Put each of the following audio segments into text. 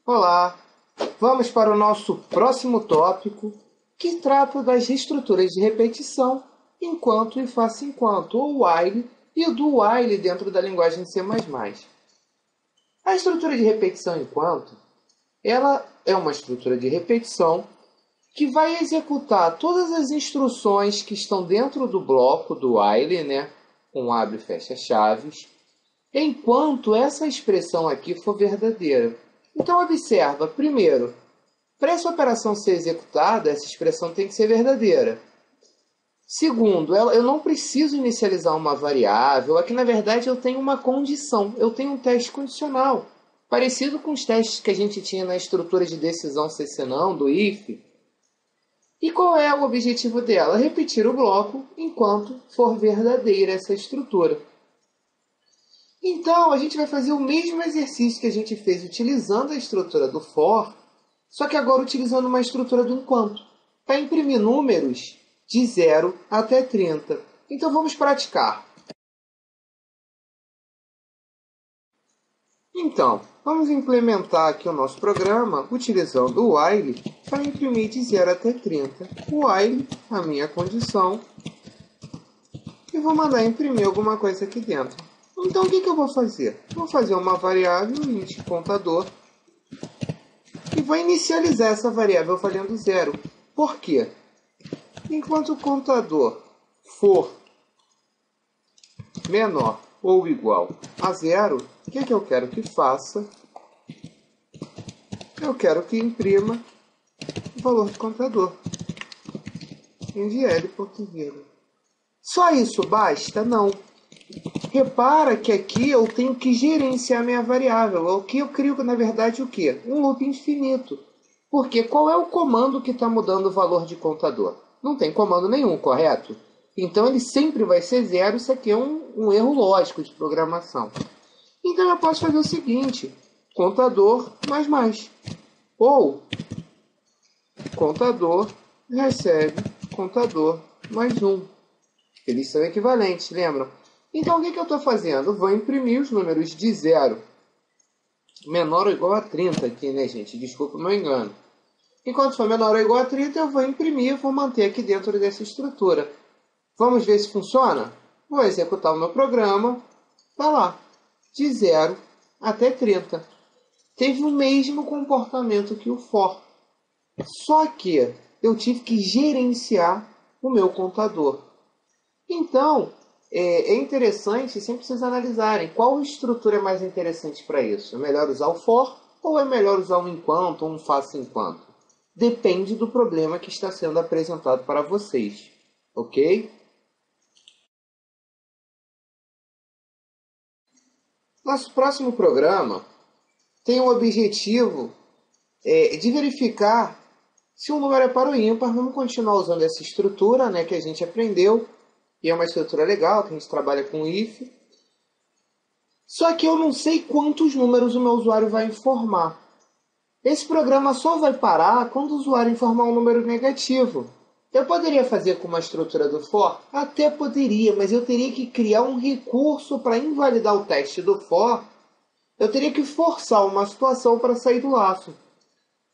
Olá! Vamos para o nosso próximo tópico, que trata das estruturas de repetição enquanto e faça enquanto, ou while, e o do while dentro da linguagem C++. A estrutura de repetição enquanto, ela é uma estrutura de repetição que vai executar todas as instruções que estão dentro do bloco do while, né, com abre e fecha chaves, enquanto essa expressão aqui for verdadeira. Então, observa, primeiro, para essa operação ser executada, essa expressão tem que ser verdadeira. Segundo, eu não preciso inicializar uma variável, aqui na verdade eu tenho uma condição, eu tenho um teste condicional, parecido com os testes que a gente tinha na estrutura de decisão se senão, do if. E qual é o objetivo dela? Repetir o bloco enquanto for verdadeira essa estrutura. Então, a gente vai fazer o mesmo exercício que a gente fez utilizando a estrutura do for, só que agora utilizando uma estrutura do enquanto, para imprimir números de 0 até 30. Então, vamos praticar. Então, vamos implementar aqui o nosso programa utilizando o while para imprimir de 0 até 30. O while, a minha condição, e vou mandar imprimir alguma coisa aqui dentro. Então, o que eu vou fazer? Vou fazer uma variável int contador e vou inicializar essa variável valendo 0. Por quê? Enquanto o contador for menor ou igual a 0, o que eu quero que faça? Eu quero que imprima o valor do contador em DL ponto vírgula. Só isso basta? Não. Repara que aqui eu tenho que gerenciar minha variável. Aqui eu crio, na verdade, o quê? Um loop infinito. Porque qual é o comando que está mudando o valor de contador? Não tem comando nenhum, correto? Então ele sempre vai ser 0. Isso aqui é um erro lógico de programação. Então eu posso fazer o seguinte: contador mais. Ou contador recebe contador mais 1. Eles são equivalentes, lembram? Então, o que eu estou fazendo? Eu vou imprimir os números de 0 menor ou igual a 30 aqui, né, gente? Desculpa o meu engano. Enquanto for menor ou igual a 30, eu vou imprimir e vou manter aqui dentro dessa estrutura. Vamos ver se funciona? Vou executar o meu programa. Está lá. De 0 até 30. Teve o mesmo comportamento que o for. Só que eu tive que gerenciar o meu contador. Então, é interessante sempre vocês analisarem qual estrutura é mais interessante para isso. É melhor usar o for ou é melhor usar um enquanto ou um faça enquanto? Depende do problema que está sendo apresentado para vocês. Ok? Nosso próximo programa tem o objetivo de verificar se um número é par ou ímpar. Vamos continuar usando essa estrutura, né, que a gente aprendeu. E é uma estrutura legal, que a gente trabalha com if. Só que eu não sei quantos números o meu usuário vai informar. Esse programa só vai parar quando o usuário informar um número negativo. Eu poderia fazer com uma estrutura do for? Até poderia, mas eu teria que criar um recurso para invalidar o teste do for. Eu teria que forçar uma situação para sair do laço.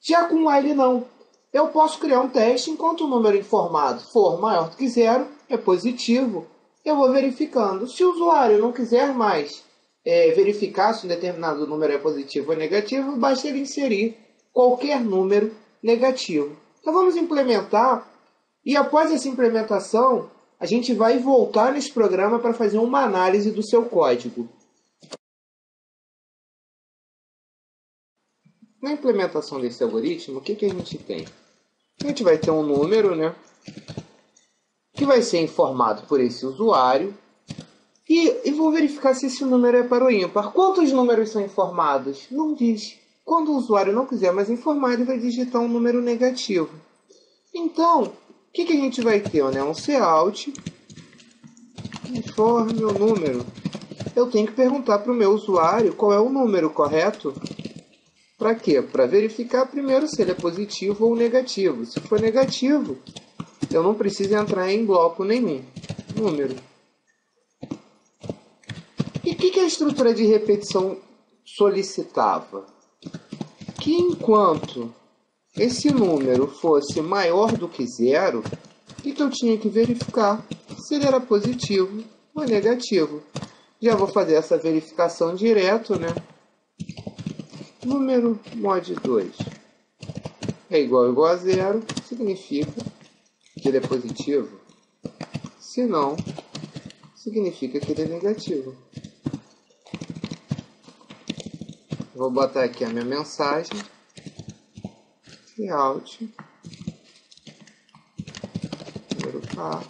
Já com o while não. Eu posso criar um teste enquanto o número informado for maior do que 0, é positivo. Eu vou verificando. Se o usuário não quiser mais verificar se um determinado número é positivo ou negativo, basta ele inserir qualquer número negativo. Então vamos implementar. E após essa implementação, a gente vai voltar nesse programa para fazer uma análise do seu código. Na implementação desse algoritmo, o que a gente tem? A gente vai ter um número, né, que vai ser informado por esse usuário. E vou verificar se esse número é par ou ímpar. Quantos números são informados? Não diz. Quando o usuário não quiser mais informar, ele vai digitar um número negativo. Então, o que a gente vai ter? Né? Um cout informe o número. Eu tenho que perguntar para o meu usuário qual é o número, correto? Para quê? Para verificar primeiro se ele é positivo ou negativo. Se for negativo, eu não preciso entrar em bloco nenhum. Número. E o que a estrutura de repetição solicitava? que enquanto esse número fosse maior do que zero, então eu tinha que verificar se ele era positivo ou negativo. Já vou fazer essa verificação direto, né? Número mod 2 é igual a zero, significa que ele é positivo. Se não, significa que ele é negativo. Vou botar aqui a minha mensagem. Cout. Número A.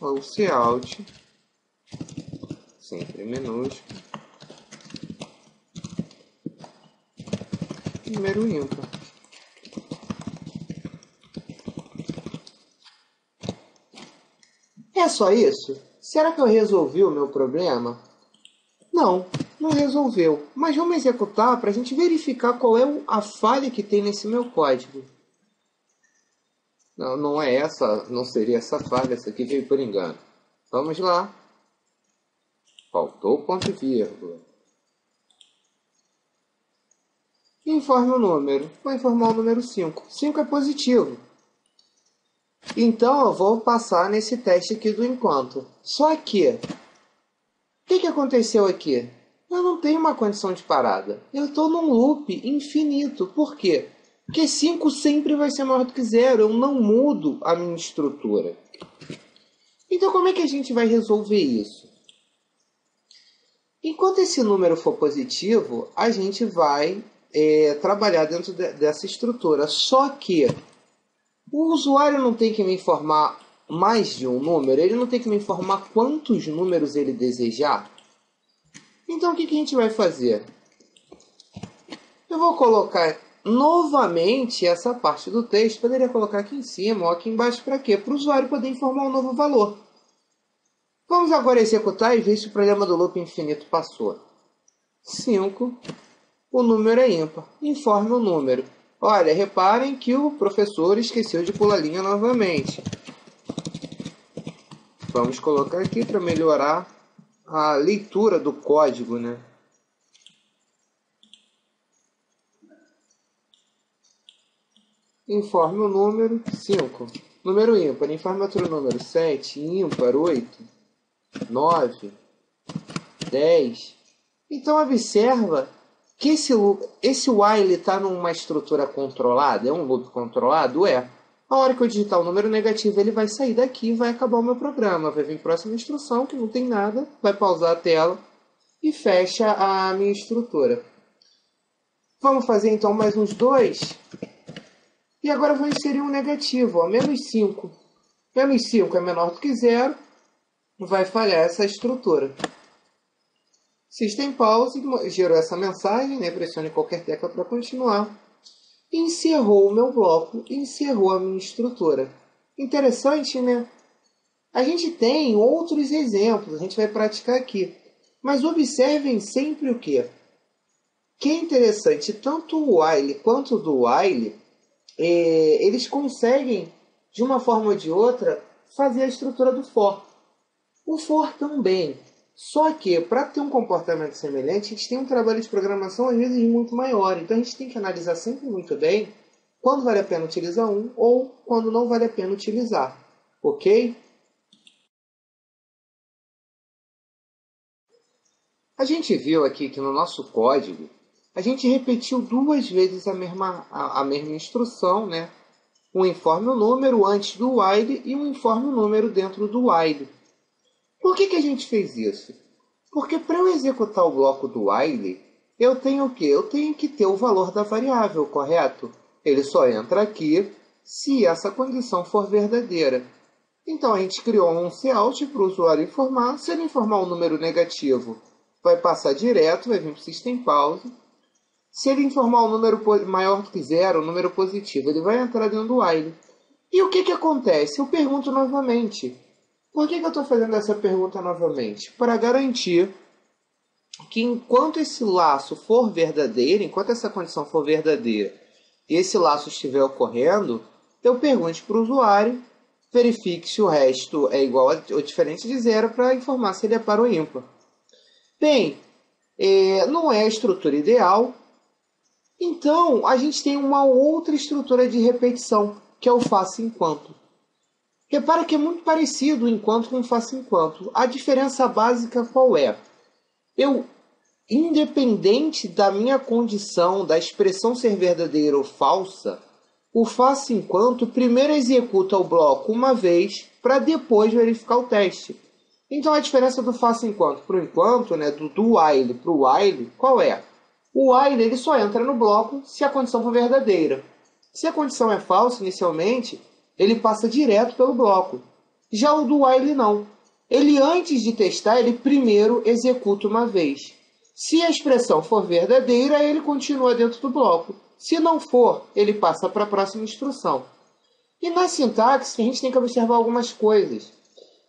Ou cout. Sempre minúsculo. Número ímpar. É só isso? Será que eu resolvi o meu problema? Não, não resolveu. Mas vamos executar para a gente verificar qual é a falha que tem nesse meu código. Não, não é essa, não seria essa falha, essa aqui veio por engano. Vamos lá. Faltou o ponto e vírgula. Informe o número. Vou informar o número 5. 5 é positivo. Então eu vou passar nesse teste aqui do enquanto. Só que, o que aconteceu aqui? Eu não tenho uma condição de parada. Eu estou num loop infinito. Por quê? Porque 5 sempre vai ser maior do que zero. Eu não mudo a minha estrutura. Então como é que a gente vai resolver isso? Enquanto esse número for positivo, a gente vai trabalhar dentro dessa estrutura. Só que o usuário não tem que me informar mais de um número, ele não tem que me informar quantos números ele desejar. Então o que a gente vai fazer? Eu vou colocar novamente essa parte do texto, poderia colocar aqui em cima ou aqui embaixo para quê? Para o usuário poder informar um novo valor. Vamos agora executar e ver se o problema do loop infinito passou. 5. O número é ímpar. Informe o número. Olha, reparem que o professor esqueceu de pular a linha novamente. Vamos colocar aqui para melhorar a leitura do código, né? Informe o número 5. Número ímpar. Informe outro número 7, ímpar 8, 9, 10. Então observa que esse while está numa estrutura controlada, é um loop controlado? É. A hora que eu digitar o número negativo, ele vai sair daqui e vai acabar o meu programa. Vai vir a próxima instrução, que não tem nada, vai pausar a tela e fecha a minha estrutura. Vamos fazer então mais uns 2. E agora eu vou inserir um negativo, ó, menos 5. Menos 5 é menor do que zero, vai falhar essa estrutura. System Pause gerou essa mensagem, né? Pressione qualquer tecla para continuar. Encerrou o meu bloco, encerrou a minha estrutura. Interessante, né? A gente tem outros exemplos, a gente vai praticar aqui. Mas observem sempre o quê? Que é interessante, tanto o while quanto o do while, eles conseguem, de uma forma ou de outra, fazer a estrutura do for. O for também. Só que, para ter um comportamento semelhante, a gente tem um trabalho de programação, às vezes, muito maior. Então, a gente tem que analisar sempre muito bem quando vale a pena utilizar um ou quando não vale a pena utilizar. Ok? A gente viu aqui que no nosso código, a gente repetiu 2 vezes a mesma instrução, né? Um informe o número antes do while e um informe o número dentro do while. Por que a gente fez isso? Porque para eu executar o bloco do while, eu tenho o quê? Eu tenho que ter o valor da variável, correto? Ele só entra aqui se essa condição for verdadeira. Então a gente criou um cout para o usuário informar. Se ele informar um número negativo, vai passar direto, vai vir para o System Pause. Se ele informar um número maior do que zero, um número positivo, ele vai entrar dentro do while. E o que acontece? Eu pergunto novamente. Por que eu estou fazendo essa pergunta novamente? Para garantir que enquanto esse laço for verdadeiro, enquanto essa condição for verdadeira e esse laço estiver ocorrendo, eu pergunte para o usuário, verifique se o resto é igual ou diferente de zero para informar se ele é par ou ímpar. Bem, não é a estrutura ideal. Então, a gente tem uma outra estrutura de repetição, que é o faça enquanto. Repara que é muito parecido o enquanto com o faça enquanto. A diferença básica qual é? Independente da minha condição, da expressão ser verdadeira ou falsa, o faça enquanto primeiro executa o bloco uma vez para depois verificar o teste. Então a diferença do faça enquanto para o enquanto, né, do while para o while, qual é? O while ele só entra no bloco se a condição for verdadeira. Se a condição é falsa inicialmente, ele passa direto pelo bloco. Já o do while não. Ele antes de testar, ele primeiro executa uma vez. Se a expressão for verdadeira, ele continua dentro do bloco. Se não for, ele passa para a próxima instrução. E na sintaxe, a gente tem que observar algumas coisas.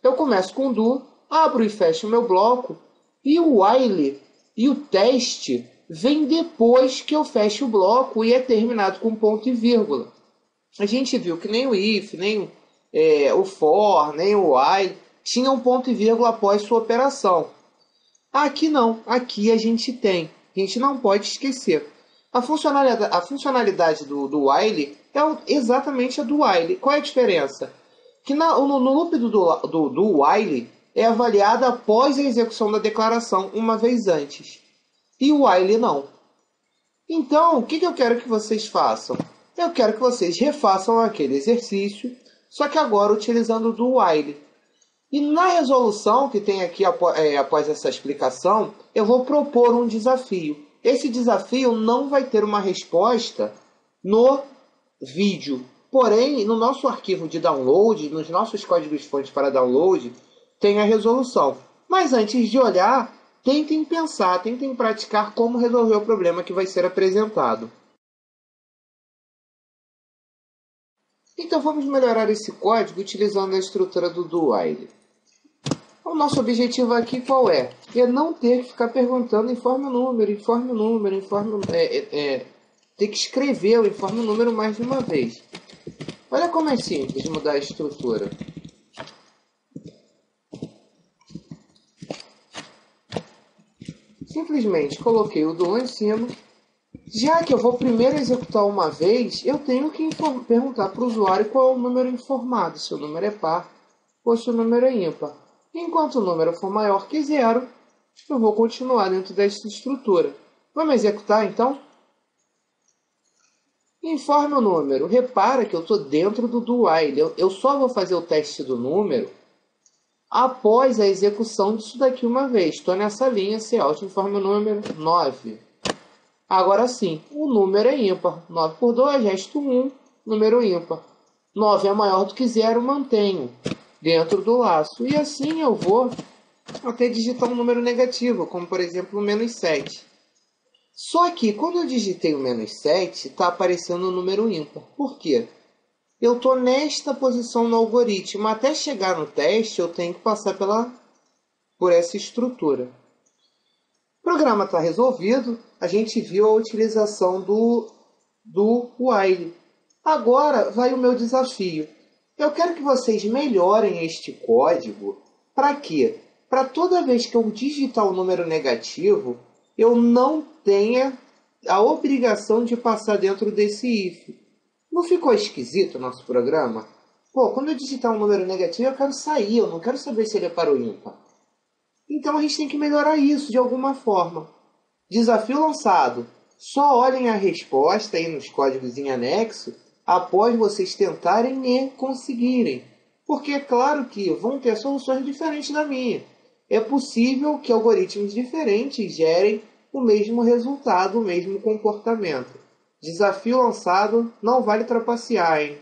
Eu começo com do, abro e fecho o meu bloco, e o while e o teste vem depois que eu fecho o bloco e é terminado com ponto e vírgula. A gente viu que nem o if, nem o for, nem o while tinham ponto e vírgula após sua operação. Aqui não, aqui a gente não pode esquecer. A funcionalidade do while é exatamente a do while. Qual é a diferença? Que no loop do while é avaliada após a execução da declaração, uma vez antes. E o while não. Então, o que eu quero que vocês façam? Eu quero que vocês refaçam aquele exercício, só que agora utilizando o do while. E na resolução que tem aqui após essa explicação, eu vou propor um desafio. Esse desafio não vai ter uma resposta no vídeo. Porém, no nosso arquivo de download, nos nossos códigos-fontes para download, tem a resolução. Mas antes de olhar, tentem pensar, tentem praticar como resolver o problema que vai ser apresentado. Então vamos melhorar esse código utilizando a estrutura do while. O nosso objetivo aqui qual é? É não ter que ficar perguntando informe o número, ter que escrever o informe o número mais de uma vez. Olha como é simples mudar a estrutura. Simplesmente coloquei o do lá em cima. Já que eu vou primeiro executar uma vez, eu tenho que perguntar para o usuário qual é o número informado, se o número é par ou se o número é ímpar. Enquanto o número for maior que 0, eu vou continuar dentro dessa estrutura. Vamos executar então? Informe o número. Repara que eu estou dentro do while. Eu só vou fazer o teste do número após a execução disso daqui uma vez. Estou nessa linha, Cout, informe o número 9. Agora sim, o número é ímpar. 9 por 2, resto 1, número ímpar. 9 é maior do que 0, mantenho dentro do laço. E assim eu vou até digitar um número negativo, como por exemplo o -7. Só que quando eu digitei o -7, está aparecendo o número ímpar. Por quê? Eu estou nesta posição no algoritmo. Até chegar no teste, eu tenho que passar por essa estrutura. O programa está resolvido. A gente viu a utilização do while. Agora vai o meu desafio. Eu quero que vocês melhorem este código. Para quê? Para toda vez que eu digitar o número negativo, eu não tenha a obrigação de passar dentro desse if. Não ficou esquisito o nosso programa? Pô, quando eu digitar um número negativo, eu quero sair. Eu não quero saber se ele é par ou ímpar. Então a gente tem que melhorar isso de alguma forma. Desafio lançado. Só olhem a resposta aí nos códigos em anexo após vocês tentarem e conseguirem. Porque é claro que vão ter soluções diferentes da minha. É possível que algoritmos diferentes gerem o mesmo resultado, o mesmo comportamento. Desafio lançado, não vale trapacear, hein?